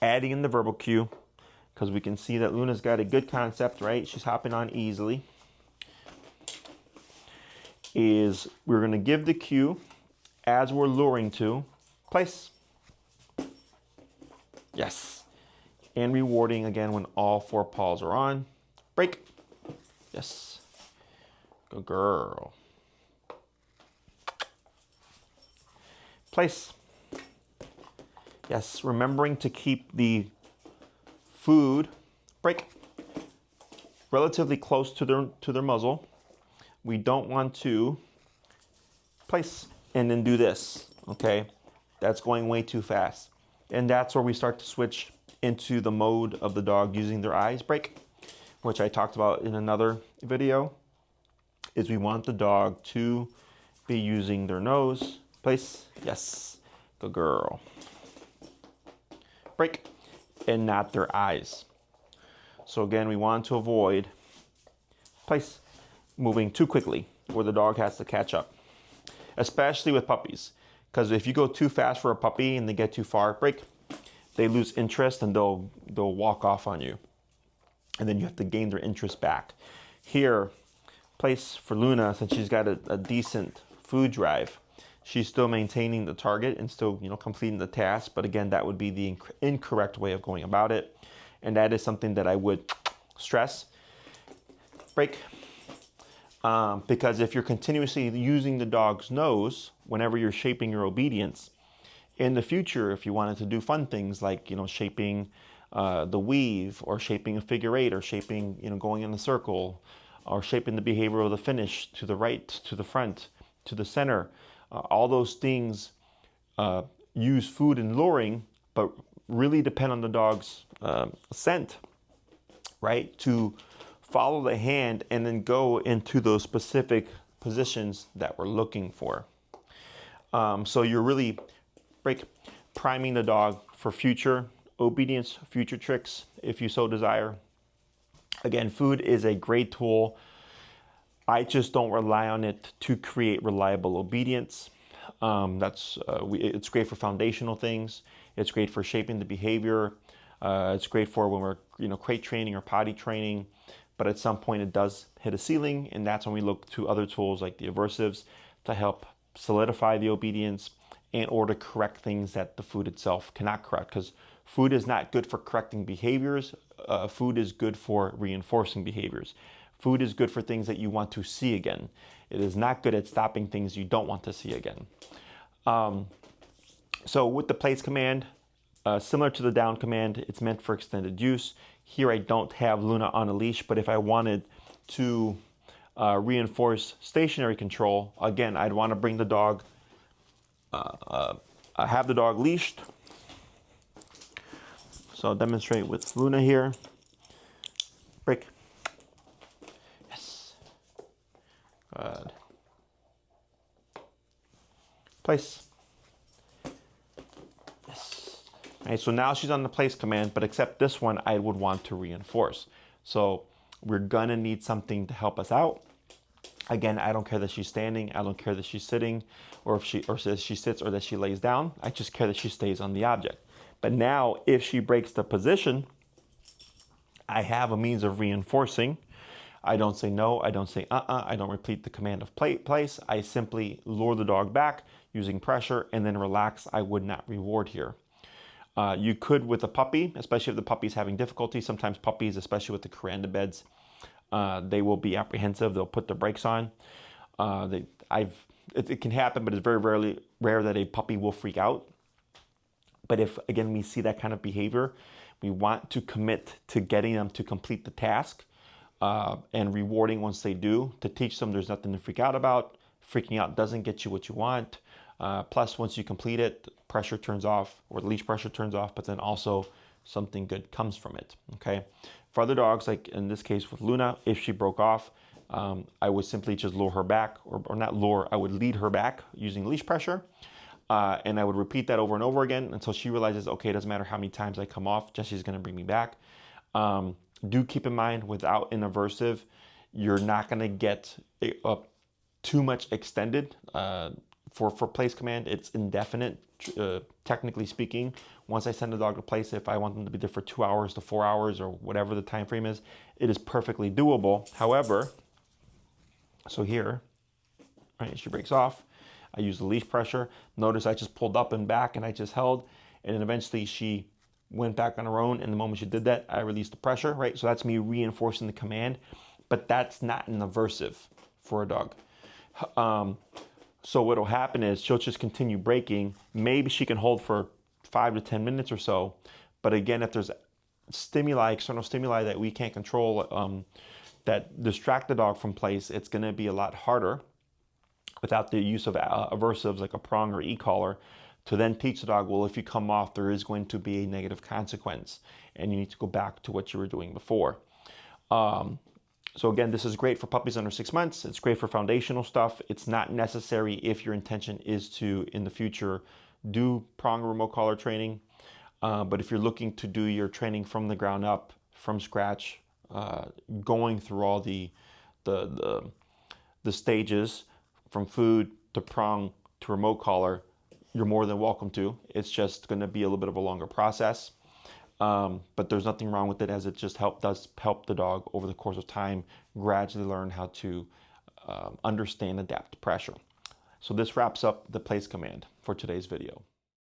adding in the verbal cue, because we can see that Luna's got a good concept, right? She's hopping on easily. Is we're going to give the cue as we're luring to place. Yes. And rewarding again when all 4 paws are on. Break. Yes. Good girl. Place. Yes. Remembering to keep the food, break, relatively close to their muzzle. We don't want to place and then do this, okay? That's going way too fast. And that's where we start to switch into the mode of the dog using their eyes, break, which I talked about in another video, is we want the dog to be using their nose, place, yes, good girl, break, and not their eyes. So again, we want to avoid place, moving too quickly where the dog has to catch up, especially with puppies, because if you go too fast for a puppy and they get too far, break, they lose interest and they'll walk off on you, and then you have to gain their interest back. Here, place for Luna, since she's got a decent food drive, she's still maintaining the target and still, completing the task. But again, that would be the incorrect way of going about it, and that is something that I would stress. Break. Because if you're continuously using the dog's nose whenever you're shaping your obedience, in the future, if you wanted to do fun things like, shaping the weave, or shaping a figure 8, or shaping, going in a circle, or shaping the behavior of the finish to the right, to the front, to the center, all those things use food and luring, but really depend on the dog's scent, right? To follow the hand and then go into those specific positions that we're looking for. So you're really priming the dog for future obedience, future tricks, if you so desire. Again, food is a great tool. I just don't rely on it to create reliable obedience. It's great for foundational things. It's great for shaping the behavior. It's great for when we're crate training or potty training. But at some point it does hit a ceiling, and that's when we look to other tools like the Aversives to help solidify the obedience in order to correct things that the food itself cannot correct. Because food is not good for correcting behaviors. Food is good for reinforcing behaviors. Food is good for things that you want to see again. It is not good at stopping things you don't want to see again. So with the place command, similar to the down command, it's meant for extended use. Here I don't have Luna on a leash, but if I wanted to reinforce stationary control, again, I'd want to bring the dog, have the dog leashed. So I'll demonstrate with Luna here. Break. Yes. Good. Place. Yes. All right, so now she's on the place command, but except this one, I would want to reinforce. So we're gonna need something to help us out. Again, I don't care that she's standing. I don't care that she's sitting, or says she sits or that she lays down. I just care that she stays on the object. But now, if she breaks the position, I have a means of reinforcing. I don't say no, I don't say I don't repeat the command of place. I simply lure the dog back using pressure and then relax. I would not reward here. You could with a puppy, especially if the puppy's having difficulty. Sometimes puppies, especially with the Kuranda beds, they will be apprehensive. They'll put the brakes on. It can happen, but it's very rare that a puppy will freak out. But if, again, we see that kind of behavior, we want to commit to getting them to complete the task and rewarding once they do, to teach them there's nothing to freak out about. Freaking out doesn't get you what you want. Plus, once you complete it, pressure turns off, or the leash pressure turns off, but then also something good comes from it, okay? For other dogs, like in this case with Luna, if she broke off, I would simply just lure her back, or not lure, I would lead her back using leash pressure. And I would repeat that over and over again until she realizes, okay, it doesn't matter how many times I come off, Jesse's gonna bring me back. Do keep in mind, without an aversive, you're not gonna get too much extended for place command. It's indefinite technically speaking, once I send the dog to place, if I want them to be there for 2 hours to 4 hours or whatever the time frame is, it is perfectly doable. However, so here, right, she breaks off. I use the leash pressure. Notice I just pulled up and back and I just held, and then eventually she went back on her own, and the moment she did that, I released the pressure, right? So that's me reinforcing the command, but that's not an aversive for a dog. So what'll happen is she'll just continue breaking. Maybe she can hold for 5 to 10 minutes or so, but again, if there's stimuli, external stimuli that we can't control, that distract the dog from place, it's gonna be a lot harder without the use of aversives like a prong or e-collar to then teach the dog, well, if you come off, there is going to be a negative consequence and you need to go back to what you were doing before. So again, this is great for puppies under 6 months. It's great for foundational stuff. It's not necessary if your intention is to, in the future, do prong or remote collar training. But if you're looking to do your training from the ground up, from scratch, going through all the stages from food to prong to remote collar, you're more than welcome to. It's just going to be a little bit of a longer process. But there's nothing wrong with it, as it just does help the dog over the course of time gradually learn how to understand and adapt to pressure. So this wraps up the place command for today's video.